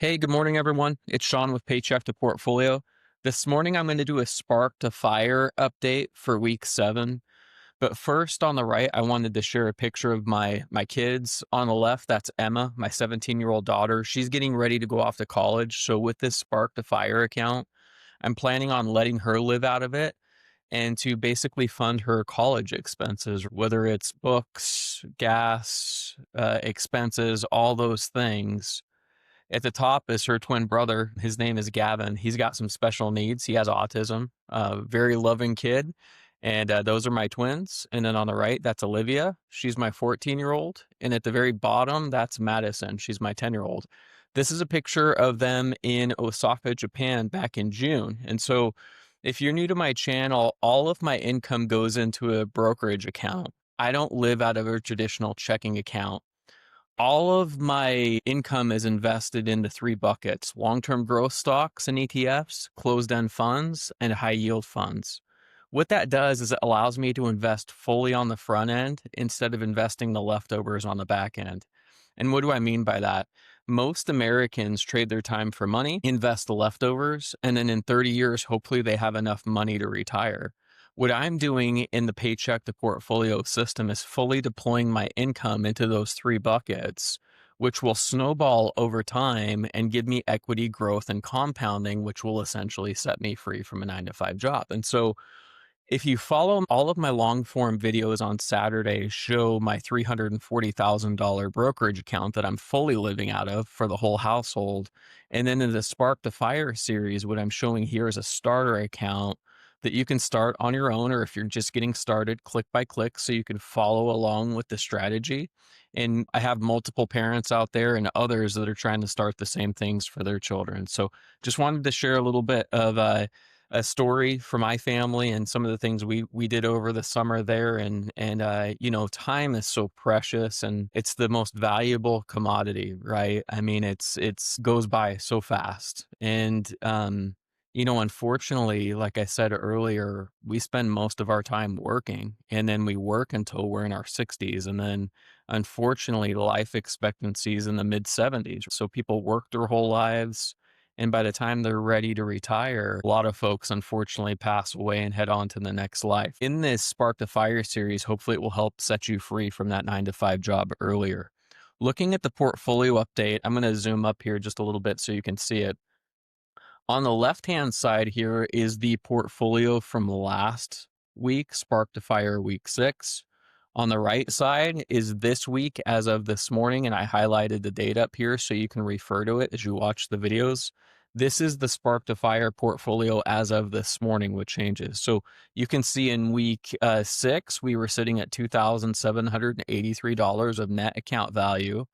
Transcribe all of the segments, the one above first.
Hey, good morning, everyone. It's Sean with Paycheck to Portfolio. This morning, I'm going to do a Spark to Fire update for week 7. But first, on the right, I wanted to share a picture of my kids. On the left, that's Emma, my 17-year-old daughter. She's getting ready to go off to college. So with this Spark to Fire account, I'm planning on letting her live out of it and to basically fund her college expenses, whether it's books, gas, expenses, all those things. At the top is her twin brother. His name is Gavin. He's got some special needs. He has autism, very loving kid. And those are my twins. And then on the right, that's Olivia. She's my 14-year-old. And at the very bottom, that's Madison. She's my 10-year-old. This is a picture of them in Osaka, Japan back in June. And so if you're new to my channel, all of my income goes into a brokerage account. I don't live out of a traditional checking account. All of my income is invested into 3 buckets: long-term growth stocks and ETFs, closed-end funds, and high-yield funds. What that does is it allows me to invest fully on the front end instead of investing the leftovers on the back end. And what do I mean by that? Most Americans trade their time for money, invest the leftovers, and then in 30 years, hopefully they have enough money to retire. What I'm doing in the Paycheck to Portfolio system is fully deploying my income into those 3 buckets, which will snowball over time and give me equity growth and compounding, which will essentially set me free from a 9-to-5 job. And so if you follow all of my long form videos on Saturday, show my $340,000 brokerage account that I'm fully living out of for the whole household. And then in the Spark to Fire series, what I'm showing here is a starter account that you can start on your own, or if you're just getting started, click by click, so you can follow along with the strategy. And I have multiple parents out there and others that are trying to start the same things for their children. So just wanted to share a little bit of a story for my family and some of the things we did over the summer there. And time is so precious and it's the most valuable commodity, right? I mean, it's goes by so fast. And unfortunately, like I said earlier, we spend most of our time working, and then we work until we're in our 60s, and then unfortunately life expectancy is in the mid 70s. So people work their whole lives, and by the time they're ready to retire, a lot of folks unfortunately pass away and head on to the next life. In this Spark to Fire series, hopefully it will help set you free from that 9-to-5 job earlier. Looking at the portfolio update, I'm going to zoom up here just a little bit so you can see it. On the left-hand side here is the portfolio from last week, Spark to Fire week 6. On the right side is this week as of this morning, and I highlighted the date up here so you can refer to it as you watch the videos. This is the Spark to Fire portfolio as of this morning with changes. So you can see in week 6, we were sitting at $2,783 of net account value.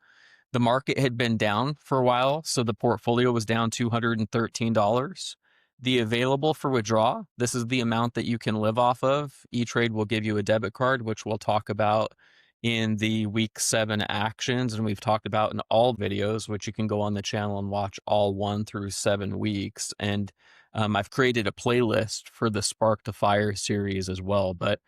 The market had been down for a while, so the portfolio was down $213. The available for withdrawal, this is the amount that you can live off of. E-Trade will give you a debit card, which we'll talk about in the week 7 actions, and we've talked about in all videos, which you can go on the channel and watch all 1 through 7 weeks. And I've created a playlist for the Spark to Fire series as well. But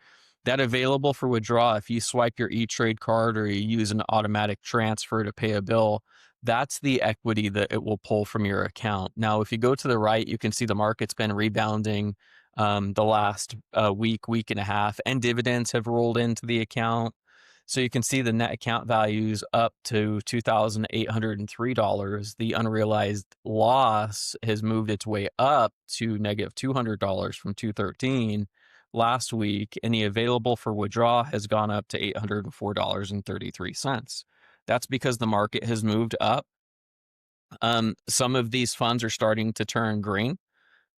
that available for withdrawal, if you swipe your E-Trade card or you use an automatic transfer to pay a bill, that's the equity that it will pull from your account. Now, if you go to the right, you can see the market's been rebounding the last week and a half, and dividends have rolled into the account. So you can see the net account values up to $2,803. The unrealized loss has moved its way up to negative $200 from $213 last week, and the available for withdrawal has gone up to $804.33. That's because the market has moved up. Some of these funds are starting to turn green.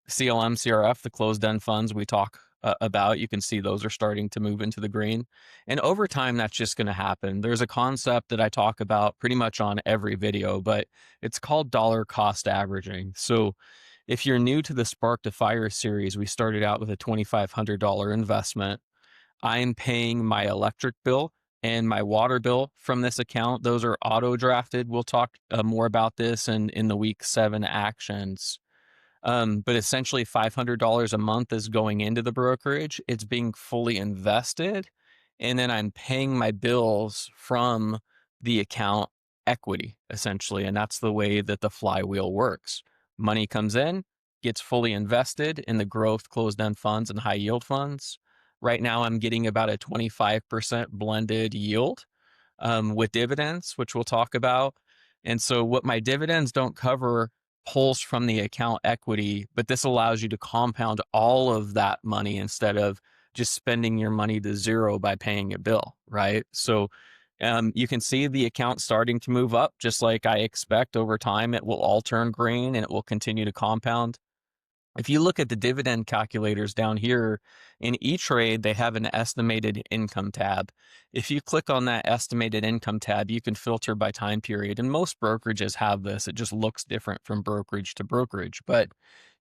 CLM, CRF, the closed-end funds we talk about, you can see those are starting to move into the green. And over time, that's just going to happen. There's a concept that I talk about pretty much on every video, but it's called dollar cost averaging. So if you're new to the Spark to Fire series, we started out with a $2,500 investment. I'm paying my electric bill and my water bill from this account. Those are auto drafted. We'll talk more about this in the week 7 actions. But essentially $500 a month is going into the brokerage. It's being fully invested. And then I'm paying my bills from the account equity, essentially. And that's the way that the flywheel works. Money comes in, gets fully invested in the growth closed-end funds and high yield funds. Right now, I'm getting about a 25% blended yield with dividends, which we'll talk about. And so what my dividends don't cover pulls from the account equity, but this allows you to compound all of that money instead of just spending your money to zero by paying a bill, right? So you can see the account starting to move up, just like I expect over time. It will all turn green and it will continue to compound. If you look at the dividend calculators down here, in E-Trade, they have an estimated income tab. If you click on that estimated income tab, you can filter by time period. And most brokerages have this. It just looks different from brokerage to brokerage. But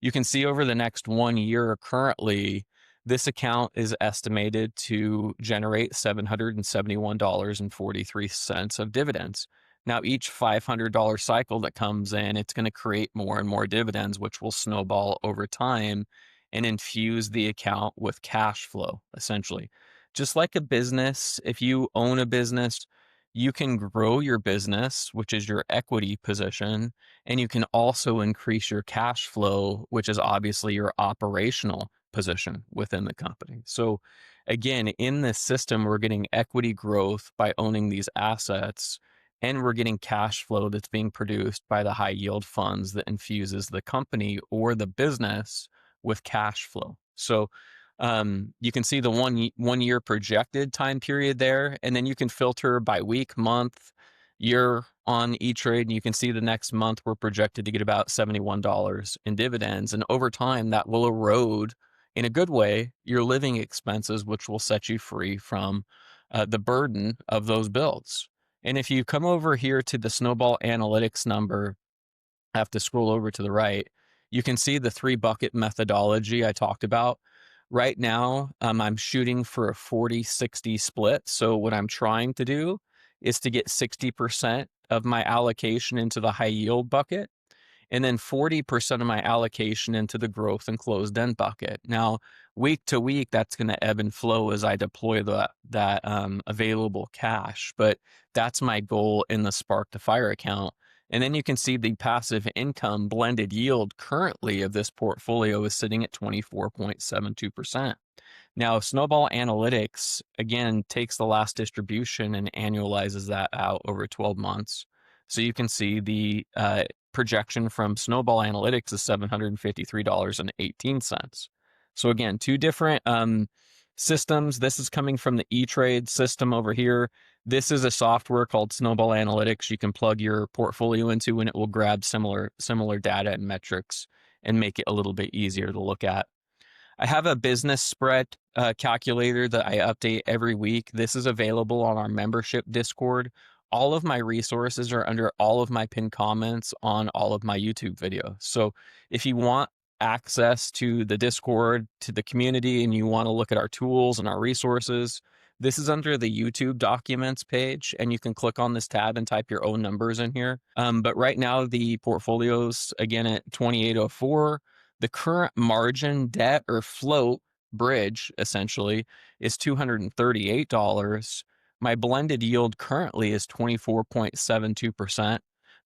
you can see over the next 1 year currently, this account is estimated to generate $771.43 of dividends. Now, each $500 cycle that comes in, it's going to create more and more dividends, which will snowball over time and infuse the account with cash flow, essentially. Just like a business, if you own a business, you can grow your business, which is your equity position, and you can also increase your cash flow, which is obviously your operational position within the company. So, again, in this system, we're getting equity growth by owning these assets, and we're getting cash flow that's being produced by the high yield funds that infuses the company or the business with cash flow. So you can see the 1 year projected time period there, and then you can filter by week, month, year on E-Trade, and you can see the next month we're projected to get about $71 in dividends, and over time that will erode in a good way your living expenses, which will set you free from the burden of those bills. And if you come over here to the Snowball Analytics number, I have to scroll over to the right, you can see the 3 bucket methodology I talked about. Right now, I'm shooting for a 40-60 split. So what I'm trying to do is to get 60% of my allocation into the high yield bucket, and then 40% of my allocation into the growth and closed end bucket. Now, week to week, that's going to ebb and flow as I deploy that available cash, but that's my goal in the Spark to Fire account. And then you can see the passive income blended yield currently of this portfolio is sitting at 24.72%. Now, Snowball Analytics, again, takes the last distribution and annualizes that out over 12 months. So you can see the projection from Snowball Analytics is $753.18. So again, 2 different systems. This is coming from the E-Trade system over here. This is a software called Snowball Analytics you can plug your portfolio into, and it will grab similar data and metrics and make it a little bit easier to look at. I have a business spread calculator that I update every week. This is available on our membership Discord. All of my resources are under all of my pinned comments on all of my YouTube videos. So if you want access to the Discord, to the community, and you want to look at our tools and our resources, this is under the YouTube documents page, and you can click on this tab and type your own numbers in here. But right now, the portfolio's again at 2804. The current margin, debt, or float bridge essentially is $238. My blended yield currently is 24.72%.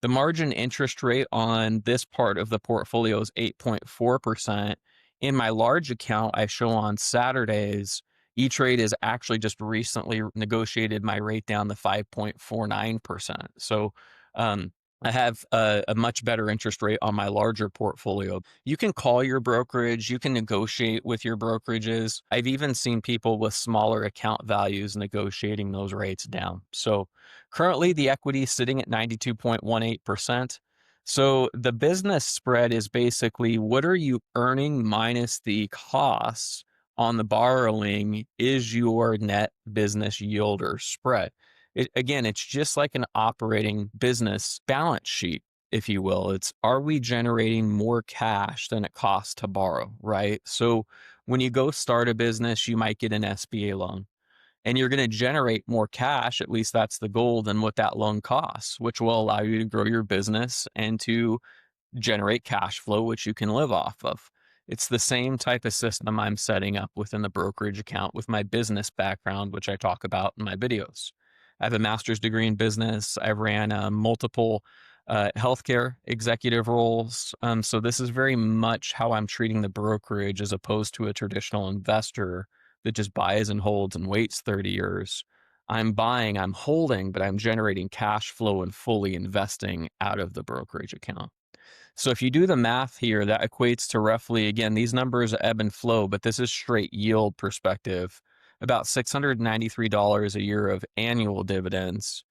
The margin interest rate on this part of the portfolio is 8.4%. In my large account I show on Saturdays, E-Trade has actually just recently negotiated my rate down to 5.49%. So I have a much better interest rate on my larger portfolio. You can call your brokerage, you can negotiate with your brokerages. I've even seen people with smaller account values negotiating those rates down. So currently the equity is sitting at 92.18%. So the business spread is basically what are you earning minus the costs on the borrowing is your net business yield or spread. Again, it's just like an operating business balance sheet, if you will. It's, are we generating more cash than it costs to borrow, right? So when you go start a business, you might get an SBA loan and you're going to generate more cash, at least that's the goal, than what that loan costs, which will allow you to grow your business and to generate cash flow, which you can live off of. It's the same type of system I'm setting up within the brokerage account with my business background, which I talk about in my videos. I have a master's degree in business. I ran multiple healthcare executive roles. So this is very much how I'm treating the brokerage as opposed to a traditional investor that just buys and holds and waits 30 years. I'm buying, I'm holding, but I'm generating cash flow and fully investing out of the brokerage account. So if you do the math here, that equates to roughly, again, these numbers ebb and flow, but this is straight yield perspective, about $693 a year of annual dividends.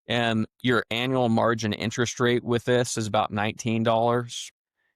And your annual margin interest rate with this is about $19.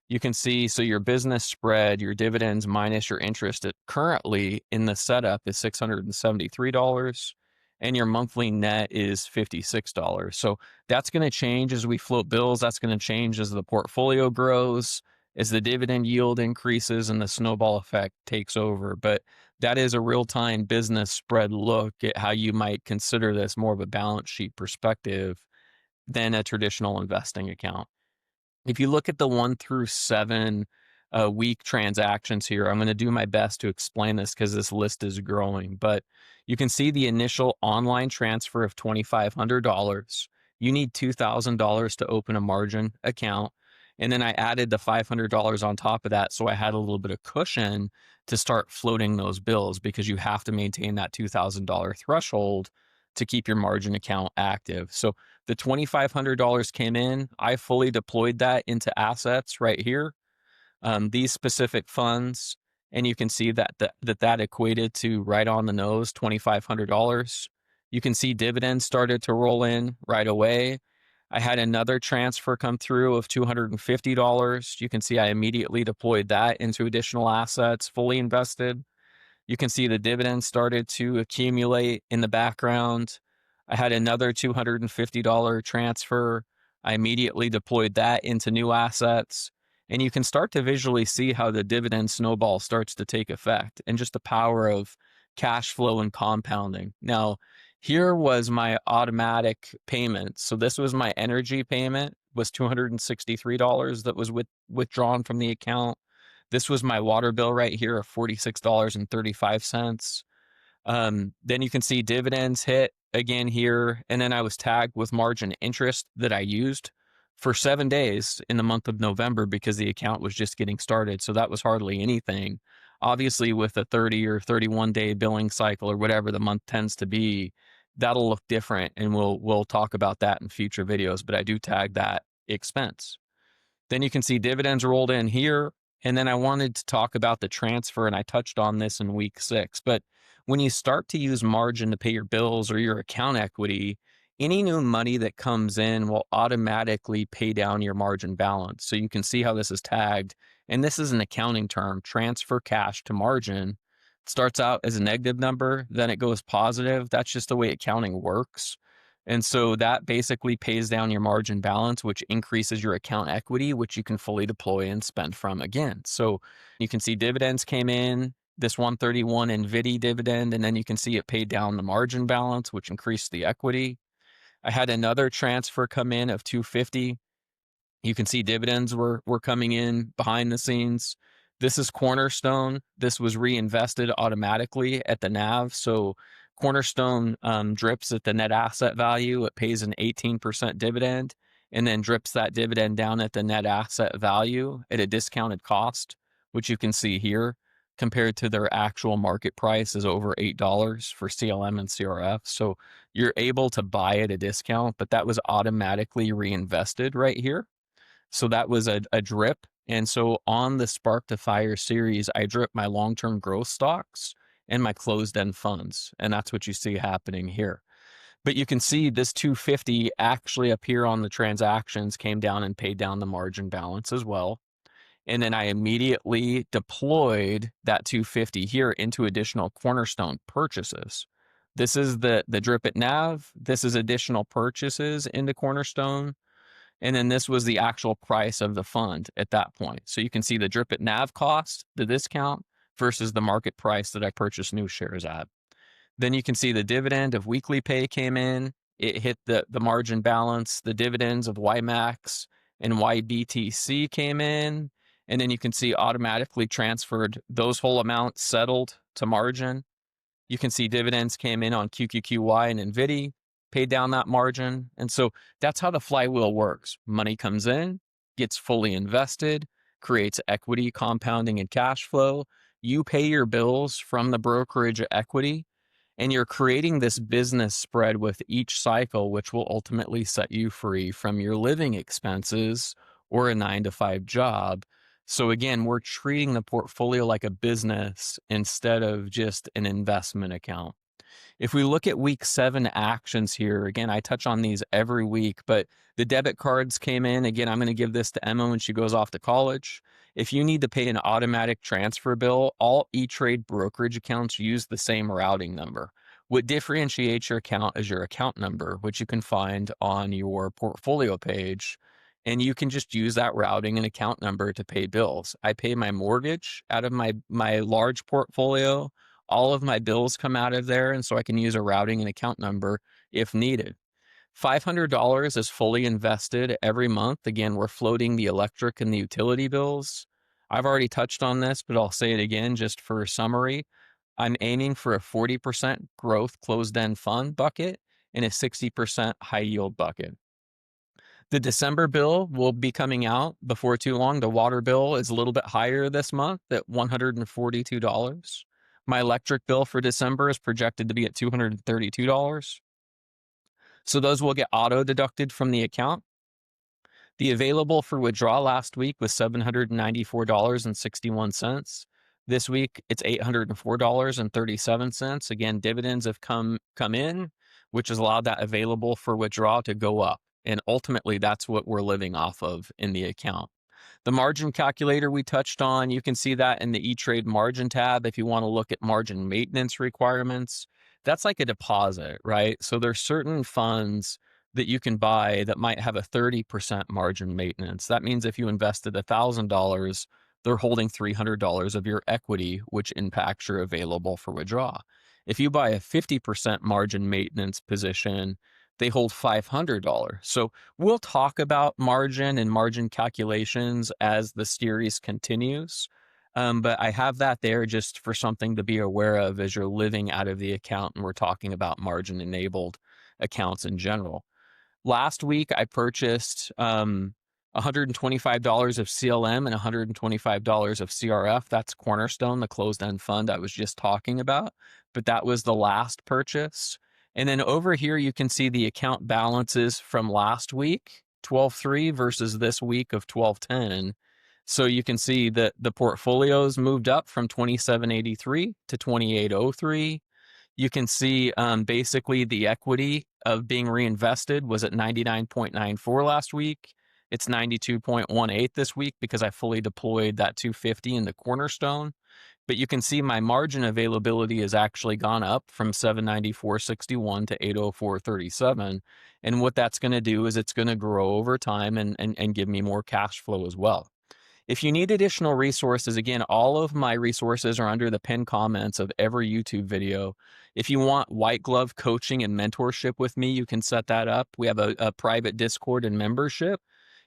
You can see, so your business spread, your dividends minus your interest at currently in the setup is $673, and your monthly net is $56. So that's going to change as we float bills. That's going to change as the portfolio grows, as the dividend yield increases and the snowball effect takes over. But that is a real-time business spread look at how you might consider this more of a balance sheet perspective than a traditional investing account. If you look at the 1 through 7 week transactions here, I'm going to do my best to explain this because this list is growing. But you can see the initial online transfer of $2,500. You need $2,000 to open a margin account. And then I added the $500 on top of that. So I had a little bit of cushion to start floating those bills because you have to maintain that $2,000 threshold to keep your margin account active. So the $2,500 came in. I fully deployed that into assets right here, these specific funds. And you can see that equated to right on the nose, $2,500. You can see dividends started to roll in right away. I had another transfer come through of $250. You can see I immediately deployed that into additional assets, fully invested. You can see the dividends started to accumulate in the background. I had another $250 transfer. I immediately deployed that into new assets. And you can start to visually see how the dividend snowball starts to take effect and just the power of cash flow and compounding. Now, here was my automatic payment. So this was my energy payment, was $263 that was withdrawn from the account. This was my water bill right here of $46.35. Then you can see dividends hit again here. And then I was tagged with margin interest that I used for 7 days in the month of November because the account was just getting started. So that was hardly anything. Obviously, with a 30 or 31 day billing cycle or whatever the month tends to be, that'll look different. And we'll talk about that in future videos, but I do tag that expense. Then you can see dividends rolled in here. And then I wanted to talk about the transfer, and I touched on this in week 6. But when you start to use margin to pay your bills or your account equity, any new money that comes in will automatically pay down your margin balance. So you can see how this is tagged. And this is an accounting term, transfer cash to margin. It starts out as a negative number, then it goes positive. That's just the way accounting works. And so that basically pays down your margin balance, which increases your account equity, which you can fully deploy and spend from again. So you can see dividends came in, this 131 NVIDIA dividend, and then you can see it paid down the margin balance, which increased the equity. I had another transfer come in of 250. You can see dividends were coming in behind the scenes. This is Cornerstone. This was reinvested automatically at the NAV. So Cornerstone drips at the net asset value. It pays an 18% dividend and then drips that dividend down at the net asset value at a discounted cost, which you can see here compared to their actual market price is over $8 for CLM and CRF. So you're able to buy at a discount, but that was automatically reinvested right here. So that was a drip. And so on the Spark to Fire series, I drip my long-term growth stocks and my closed-end funds. And that's what you see happening here. But you can see this 250 actually up here on the transactions came down and paid down the margin balance as well. And then I immediately deployed that 250 here into additional Cornerstone purchases. This is the drip at NAV. This is additional purchases into Cornerstone. And then this was the actual price of the fund at that point. So you can see the drip at NAV cost, the discount, versus the market price that I purchased new shares at. Then you can see the dividend of weekly pay came in. It hit the margin balance. The dividends of YieldMax and YBTC came in. And then you can see automatically transferred those whole amounts settled to margin. You can see dividends came in on QQQY and NVIDIA. pay down that margin. And so that's how the flywheel works. Money comes in, gets fully invested, creates equity compounding and cash flow. You pay your bills from the brokerage equity, and you're creating this business spread with each cycle, which will ultimately set you free from your living expenses or a 9 to 5 job. So again, we're treating the portfolio like a business instead of just an investment account. If we look at week 7 actions here, again, I touch on these every week, but the debit cards came in. Again, I'm going to give this to Emma when she goes off to college. If you need to pay an automatic transfer bill, all E-Trade brokerage accounts use the same routing number. What differentiates your account is your account number, which you can find on your portfolio page. And you can just use that routing and account number to pay bills. I pay my mortgage out of my large portfolio. All of my bills come out of there, and so I can use a routing and account number if needed. $500 is fully invested every month. Again, we're floating the electric and the utility bills. I've already touched on this, but I'll say it again just for a summary. I'm aiming for a 40% growth closed-end fund bucket and a 60% high yield bucket. The December bill will be coming out before too long. The water bill is a little bit higher this month at $142. My electric bill for December is projected to be at $232. So those will get auto deducted from the account. The available for withdrawal last week was $794.61. This week it's $804.37. Again, dividends have come in, which has allowed that available for withdrawal to go up. And ultimately, that's what we're living off of in the account. The margin calculator we touched on, you can see that in the E-Trade margin tab. If you want to look at margin maintenance requirements, that's like a deposit, right? So there's certain funds that you can buy that might have a 30% margin maintenance. That means if you invested $1,000, they're holding $300 of your equity, which impacts your available for withdrawal. If you buy a 50% margin maintenance position, they hold $500. So we'll talk about margin and margin calculations as the series continues. But I have that there just for something to be aware of as you're living out of the account and we're talking about margin enabled accounts in general. Last week, I purchased $125 of CLM and $125 of CRF. That's Cornerstone, the closed-end fund I was just talking about. But that was the last purchase. And then over here, you can see the account balances from last week, 12/3 versus this week of 12/10. So you can see that the portfolios moved up from 2783 to 2803. You can see basically the equity of being reinvested was at 99.94 last week. It's 92.18 this week because I fully deployed that 250 in the Cornerstone. But you can see my margin availability has actually gone up from 794.61 to 804.37. And what that's going to do is it's going to grow over time and give me more cash flow as well. If you need additional resources, again, all of my resources are under the pinned comments of every YouTube video. If you want white glove coaching and mentorship with me, you can set that up. We have a private Discord and membership.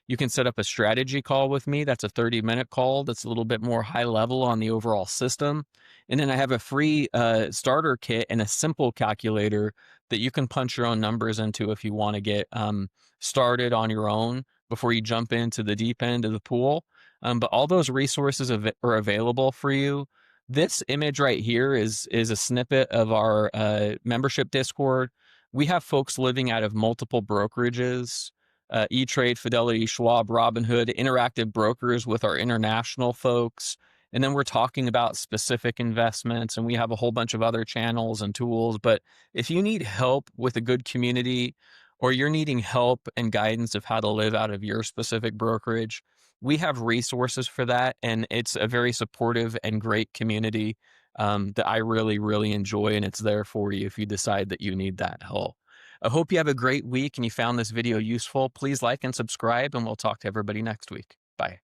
You can set up a strategy call with me. That's a 30-minute call. That's a little bit more high level on the overall system. And then I have a free starter kit and a simple calculator that you can punch your own numbers into if you want to get started on your own before you jump into the deep end of the pool. But all those resources are available for you. This image right here is a snippet of our membership Discord. We have folks living out of multiple brokerages. E-Trade, Fidelity, Schwab, Robinhood, interactive brokers with our international folks. And then we're talking about specific investments, and we have a whole bunch of other channels and tools. But if you need help with a good community, or you're needing help and guidance of how to live out of your specific brokerage, we have resources for that. And it's a very supportive and great community that I really, really enjoy. And it's there for you if you decide that you need that help. I hope you have a great week and you found this video useful. Please like and subscribe, and we'll talk to everybody next week. Bye.